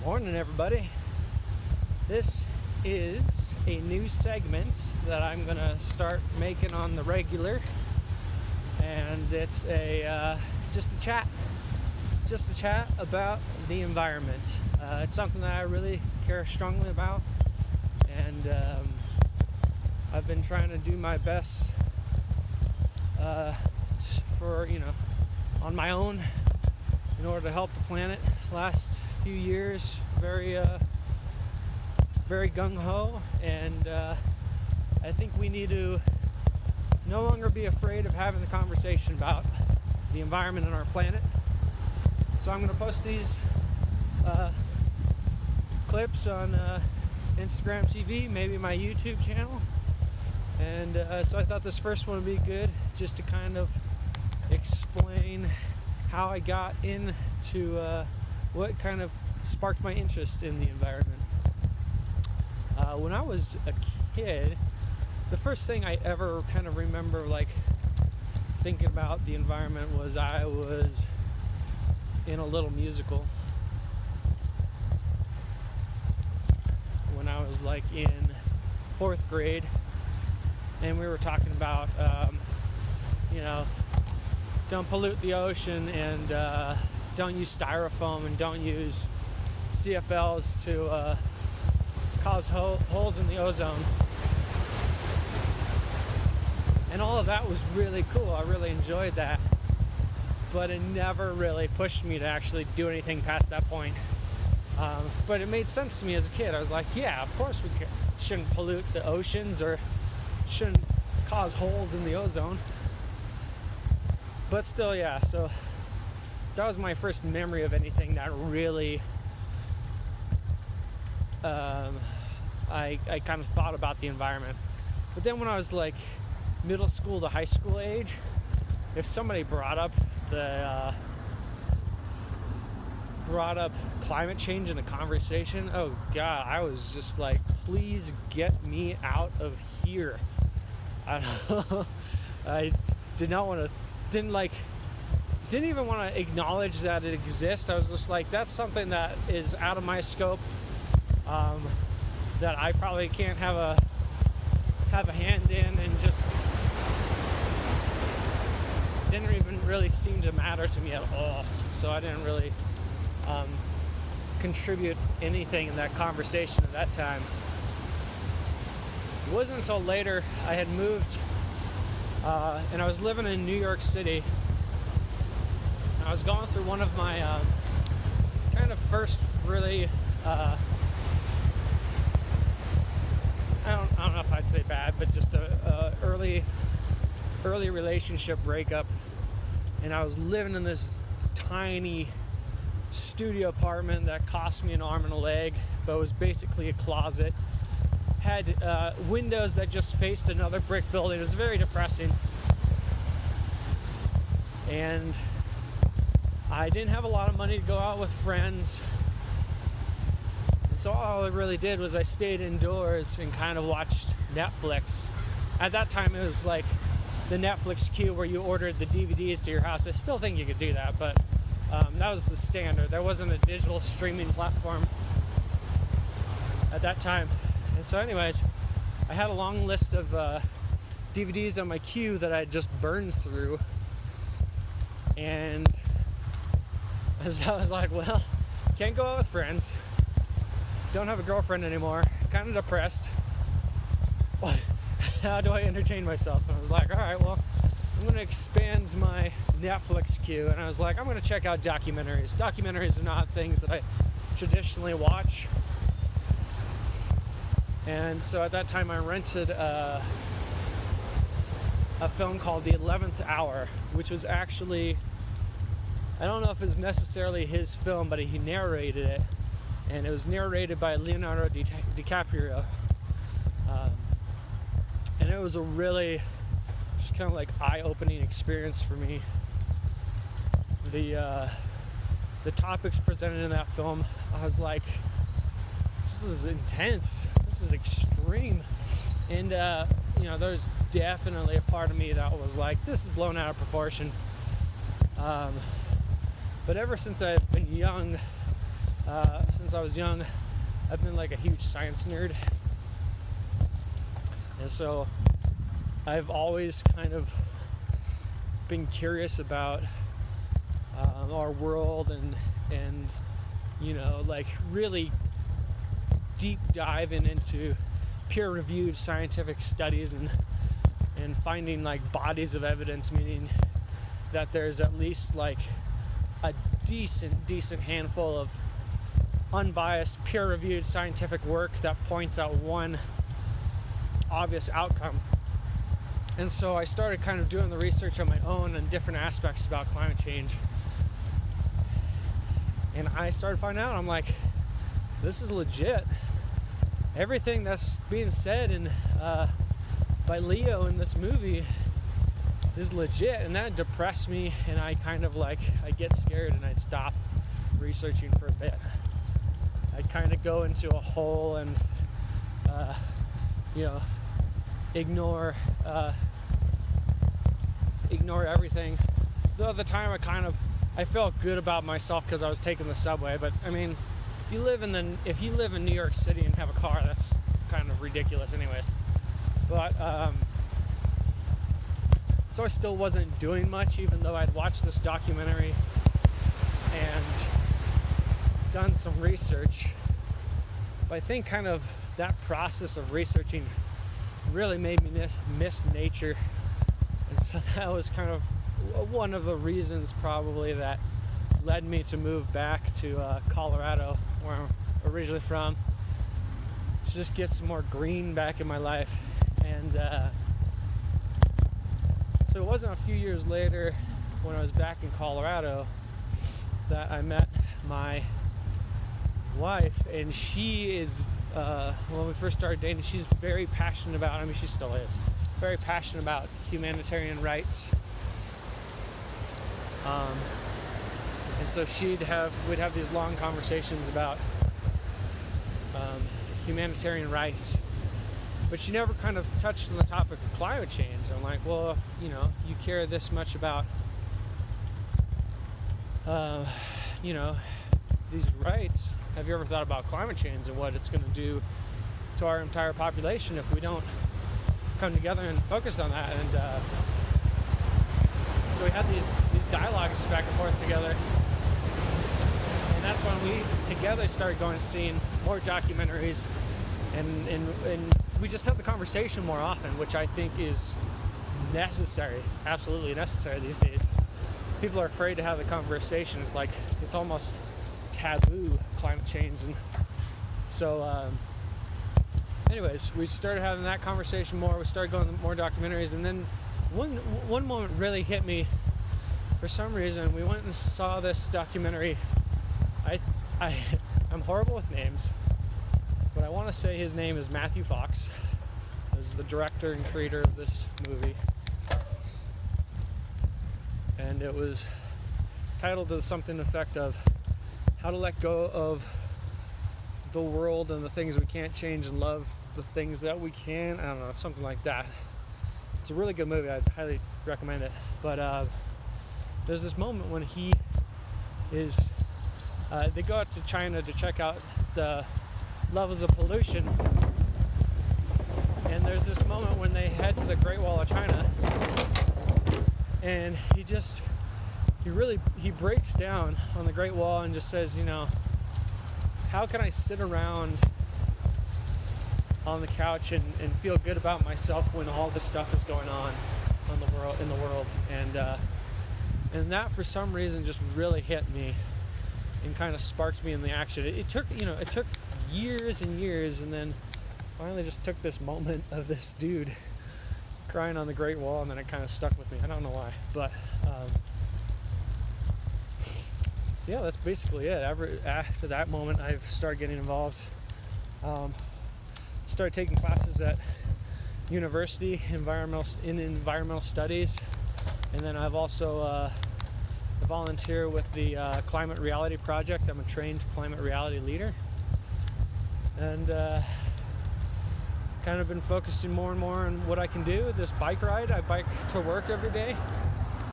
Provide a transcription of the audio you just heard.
Morning, everybody. This is a new segment that I'm gonna start making on the regular, and it's just a chat about the environment. It's something that I really care strongly about, and I've been trying to do my best for on my own in order to help the planet. Last few years, very gung-ho, and I think we need to no longer be afraid of having the conversation about the environment and our planet. So I'm going to post these clips on Instagram TV, maybe my YouTube channel, and so I thought this first one would be good, just to kind of explain how I got into what kind of sparked my interest in the environment. When I was a kid, the first thing I ever kind of remember thinking about the environment was I was in a little musical when I was in 4th grade, and we were talking about don't pollute the ocean, and don't use styrofoam, and don't use CFLs to cause holes in the ozone. And all of that was really cool. I really enjoyed that. But it never really pushed me to actually do anything past that point. But it made sense to me as a kid. I was like, yeah, of course we shouldn't pollute the oceans or shouldn't cause holes in the ozone. But still, yeah, so that was my first memory of anything that really I kind of thought about the environment. But then when I was middle school to high school age, if somebody brought up climate change in a conversation, oh god, I was just like, please get me out of here. I did not want to, didn't even want to acknowledge that it exists. I was just like, that's something that is out of my scope, that I probably can't have a hand in, and just didn't even really seem to matter to me at all. So I didn't really contribute anything in that conversation at that time. It wasn't until later I had moved, and I was living in New York City. And I was going through one of my kind of first really I don't know if I'd say bad, but just a early relationship breakup. And I was living in this tiny studio apartment that cost me an arm and a leg, but was basically a closet. Had windows that just faced another brick building. It was very depressing. And I didn't have a lot of money to go out with friends. So all I really did was I stayed indoors and kind of watched Netflix. At that time, it was like the Netflix queue where you ordered the DVDs to your house. I still think you could do that, but that was the standard. There wasn't a digital streaming platform at that time. And so anyways, I had a long list of DVDs on my queue that I had just burned through. And as I was like, well, can't go out with friends. Don't have a girlfriend anymore. Kind of depressed. How do I entertain myself? And I was like, all right, well, I'm going to expand my Netflix queue. And I was like, I'm going to check out documentaries. Documentaries are not things that I traditionally watch. And so at that time, I rented a film called The 11th Hour, which was actually, I don't know if it's necessarily his film, but he narrated it. And it was narrated by Leonardo DiCaprio. And it was a really just kind of eye-opening experience for me. The topics presented in that film, I was like, this is intense. This is extreme. And, there's definitely a part of me that was like, this is blown out of proportion. But ever since I've been young, since I was young, I've been like a huge science nerd. And so I've always kind of been curious about our world and like really deep diving into peer-reviewed scientific studies and finding like bodies of evidence, meaning that there's at least like a decent handful of unbiased peer-reviewed scientific work that points out one obvious outcome. And so I started kind of doing the research on my own on different aspects about climate change. And I started finding out, I'm like, this is legit. Everything that's being said by Leo in this movie is legit, and that depressed me, and I kind of like, I'd get scared and I'd stop researching for a bit. I'd kind of go into a hole and ignore everything. Though at the time I felt good about myself because I was taking the subway. But I mean, if you live in New York City and have a car, that's kind of ridiculous, anyways. But so I still wasn't doing much, even though I'd watched this documentary and done some research. But I think kind of that process of researching really made me miss nature. And so that was kind of one of the reasons probably that led me to move back to Colorado, where I'm originally from, to just get some more green back in my life. And so it wasn't a few years later when I was back in Colorado that I met my wife, and she is, when we first started dating, she's very passionate about, she still is, very passionate about humanitarian rights. And so we'd have these long conversations about humanitarian rights, but she never kind of touched on the topic of climate change. I'm like, well, if, you care this much about, these rights, have you ever thought about climate change and what it's going to do to our entire population if we don't come together and focus on that? And so we had these dialogues back and forth together, and that's when we together started going and seeing more documentaries, and we just have the conversation more often, which I think is necessary. It's absolutely necessary these days. People are afraid to have the conversation. It's like it's almost taboo, climate change. And so anyways, we started having that conversation more. We started going to more documentaries, and then one moment really hit me. For some reason, we went and saw this documentary. I'm horrible with names, but I want to say his name is Matthew Fox. Is the director and creator of this movie, and it was titled to something to the effect of "How to Let Go of the World and the Things We Can't Change and Love the Things That We Can." I don't know, something like that. It's a really good movie. I'd highly recommend it. But there's this moment when he is, they go out to China to check out the levels of pollution. And there's this moment when they head to the Great Wall of China. And he breaks down on the Great Wall and just says, how can I sit around on the couch and feel good about myself when all this stuff is going on in the world? And that for some reason just really hit me and kind of sparked me in the action. It took years and years, and then finally just took this moment of this dude crying on the Great Wall, and then it kind of stuck with me. I don't know why, but so yeah, that's basically it. After that moment, I've started getting involved. Started taking classes at university, environmental studies, and then I've also volunteer with the Climate Reality Project. I'm a trained climate reality leader, and kind of been focusing more and more on what I can do. This bike ride, I bike to work every day,